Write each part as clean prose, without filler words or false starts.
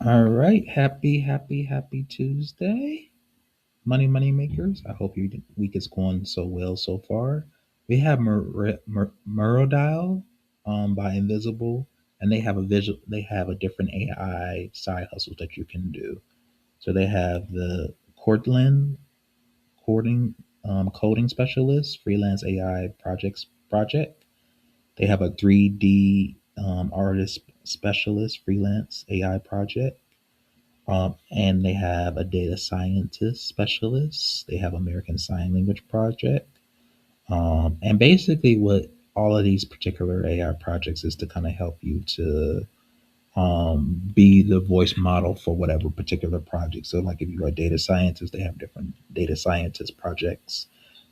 All right, happy Tuesday, money makers. I hope your week is going so well so far. We have Meridial, by Invisible, and they have a visual. They have a different AI side hustles that you can do. So they have the Cortland coding specialist, freelance AI project. They have a 3D artist specialist, freelance AI project. And they have a data scientist specialist. They have American Sign Language project. And basically, what all of these particular AI projects is to kind of help you to be the voice model for whatever particular project. So, like if you're a data scientist, they have different data scientist projects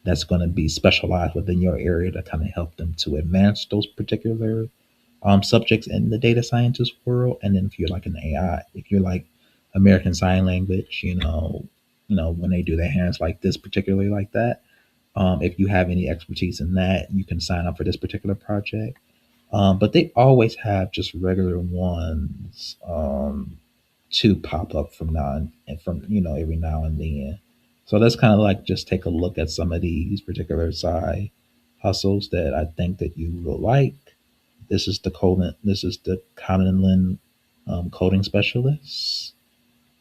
that's going to be specialized within your area to kind of help them to advance those particular subjects in the data scientist world. And then if you're like an AI, if you're like American Sign Language, when they do their hands like this, particularly like that, if you have any expertise in that, you can sign up for this particular project. But they always have just regular ones to pop up from now and from every now and then. So let's kind of like just take a look at some of these particular side hustles that I think that you will like. This is the Colin. This is the Conlin coding specialist,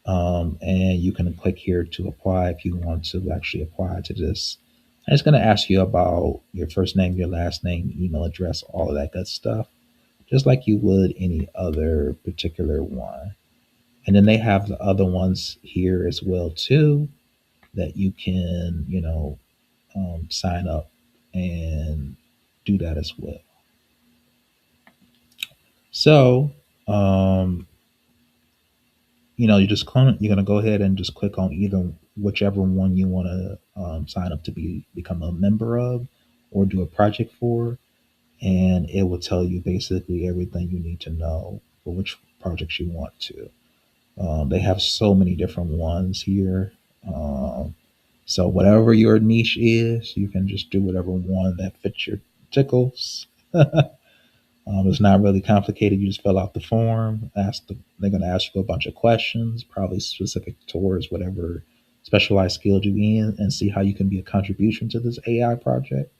and you can click here to apply if you want to actually apply to this. And it's going to ask you about your first name, your last name, email address, all of that good stuff, just like you would any other particular one. And then they have the other ones here as well too that you can sign up and do that as well. So um, you're gonna go ahead and just click on either whichever one you want to sign up to become a member of or do a project for, and it will tell you basically everything you need to know for which projects you want to. They have so many different ones here. So whatever your niche is, you can just do whatever one that fits your tickles. It's not really complicated. You just fill out the form. They're going to ask you a bunch of questions, probably specific towards whatever specialized skill you in, and see how you can be a contribution to this AI project.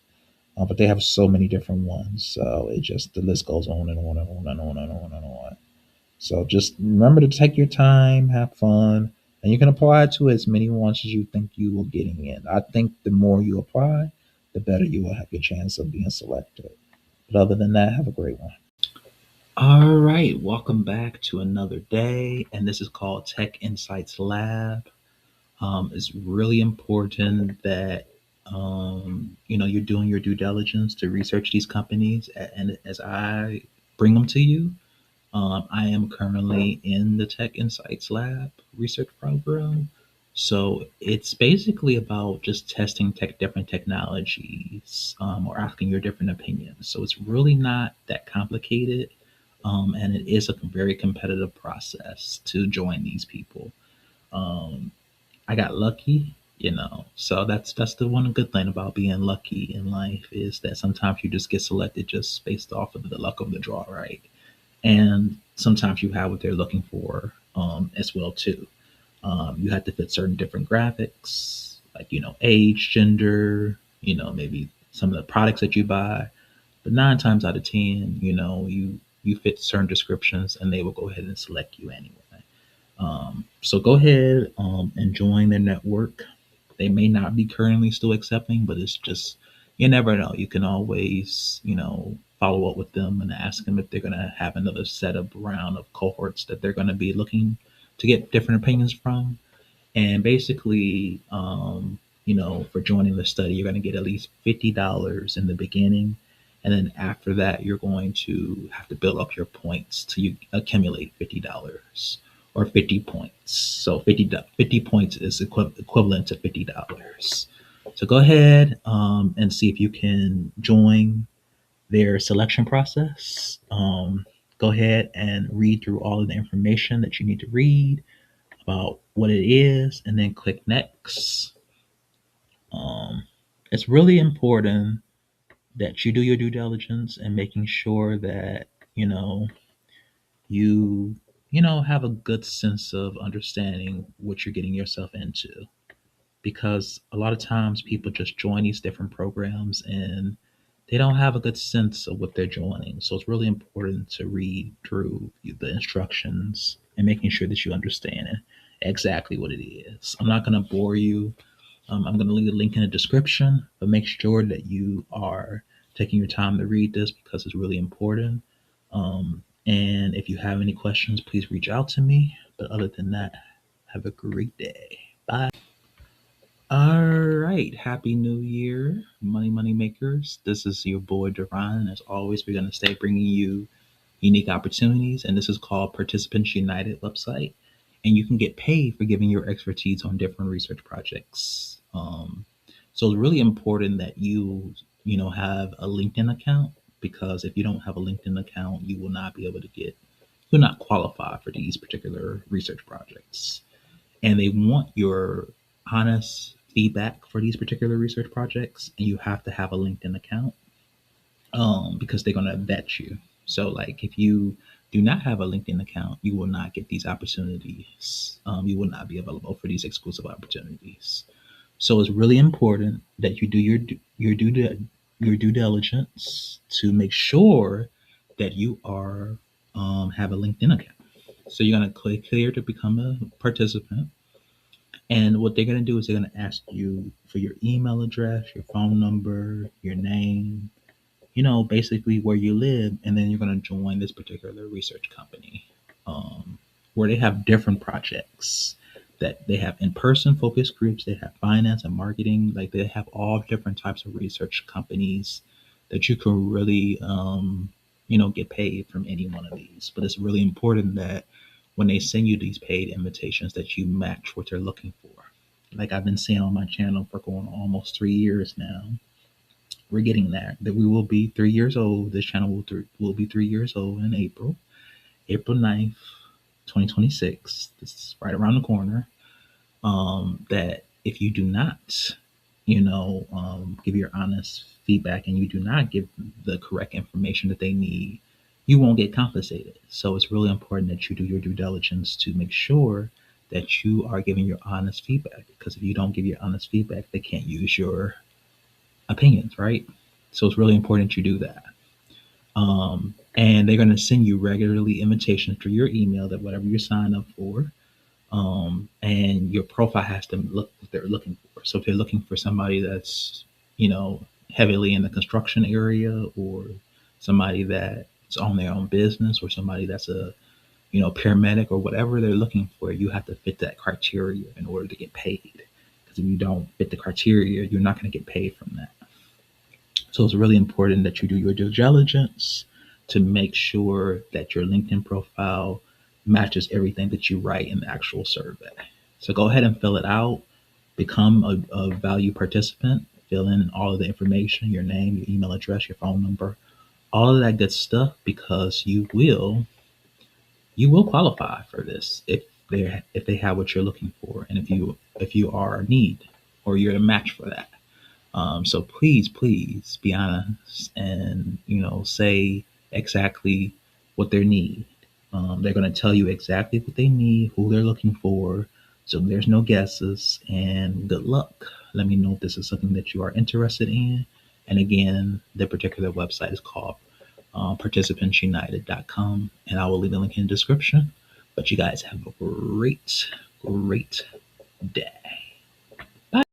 But they have so many different ones, so it just the list goes on and on and on and on and on and on. So just remember to take your time, have fun, and you can apply to as many ones as you think you will getting in. I think the more you apply, the better you will have your chance of being selected. But other than that, have a great one. All right, welcome back to another day, and this is called Tech Insights Lab. It's really important that you're doing your due diligence to research these companies, and as I bring them to you, I am currently in the Tech Insights Lab research program. So it's basically about just testing different technologies, or asking your different opinions. So it's really not that complicated, and it is a very competitive process to join these people. Um, I got lucky, so that's the one good thing about being lucky in life is that sometimes you just get selected just based off of the luck of the draw, right? And sometimes you have what they're looking for as well too. You have to fit certain different graphics, like age, gender, maybe some of the products that you buy. But 9 times out of 10, you fit certain descriptions, and they will go ahead and select you anyway. So go ahead and join their network. They may not be currently still accepting, but it's just you never know. You can always follow up with them and ask them if they're going to have another set of round of cohorts that they're going to be looking to get different opinions from. And basically, for joining the study, you're going to get at least $50 in the beginning. And then after that, you're going to have to build up your points to you accumulate $50 or 50 points. So 50 points is equivalent to $50. So go ahead and see if you can join their selection process. Go ahead and read through all of the information that you need to read about what it is, and then click next. Um, it's really important that you do your due diligence and making sure that you have a good sense of understanding what you're getting yourself into. Because a lot of times people just join these different programs and they don't have a good sense of what they're joining. So it's really important to read through the instructions and making sure that you understand exactly what it is. I'm not going to bore you. I'm going to leave a link in the description, but make sure that you are taking your time to read this because it's really important. And if you have any questions, please reach out to me. But other than that, have a great day. Bye. All right. Happy New Year, money makers. This is your boy Duran. And as always, we're going to stay bringing you unique opportunities. And this is called Participants United website. And you can get paid for giving your expertise on different research projects. So it's really important that you have a LinkedIn account, because if you don't have a LinkedIn account, you will not be able to you'll not qualify for these particular research projects. And they want your honest feedback for these particular research projects, and you have to have a LinkedIn account, because they're going to vet you. So, like, if you do not have a LinkedIn account, you will not get these opportunities. You will not be available for these exclusive opportunities. So, it's really important that you do your due diligence to make sure that you are have a LinkedIn account. So, you're going to click here to become a participant. And what they're going to do is they're going to ask you for your email address, your phone number, your name, basically where you live. And then you're going to join this particular research company, where they have different projects that they have in person focus groups, they have finance and marketing, like they have all different types of research companies that you can really, get paid from any one of these. But it's really important that when they send you these paid invitations that you match what they're looking for. Like I've been saying on my channel for going on almost 3 years now, we're getting there. That we will be 3 years old. This channel will be 3 years old in April 9th, 2026. This is right around the corner. That if you do not, give your honest feedback and you do not give the correct information that they need, you won't get compensated. So it's really important that you do your due diligence to make sure that you are giving your honest feedback. Because if you don't give your honest feedback, they can't use your opinions, right? So it's really important you do that. And they're going to send you regularly invitations through your email that whatever you sign up for, and your profile has to look what they're looking for. So if they're looking for somebody that's, heavily in the construction area, or somebody that's on their own business, or somebody that's a, paramedic, or whatever they're looking for, you have to fit that criteria in order to get paid. Because if you don't fit the criteria, you're not going to get paid from that. So it's really important that you do your due diligence to make sure that your LinkedIn profile matches everything that you write in the actual survey. So go ahead and fill it out, become a value participant, fill in all of the information, your name, your email address, your phone number, all of that good stuff, because you will qualify for this if they have what you're looking for, and if you are a need, or you're a match for that. So please be honest and say exactly what they need. They're going to tell you exactly what they need, who they're looking for. So there's no guesses. And good luck. Let me know if this is something that you are interested in. And again, the particular website is called participantsunited.com, and I will leave the link in the description. But you guys have a great day.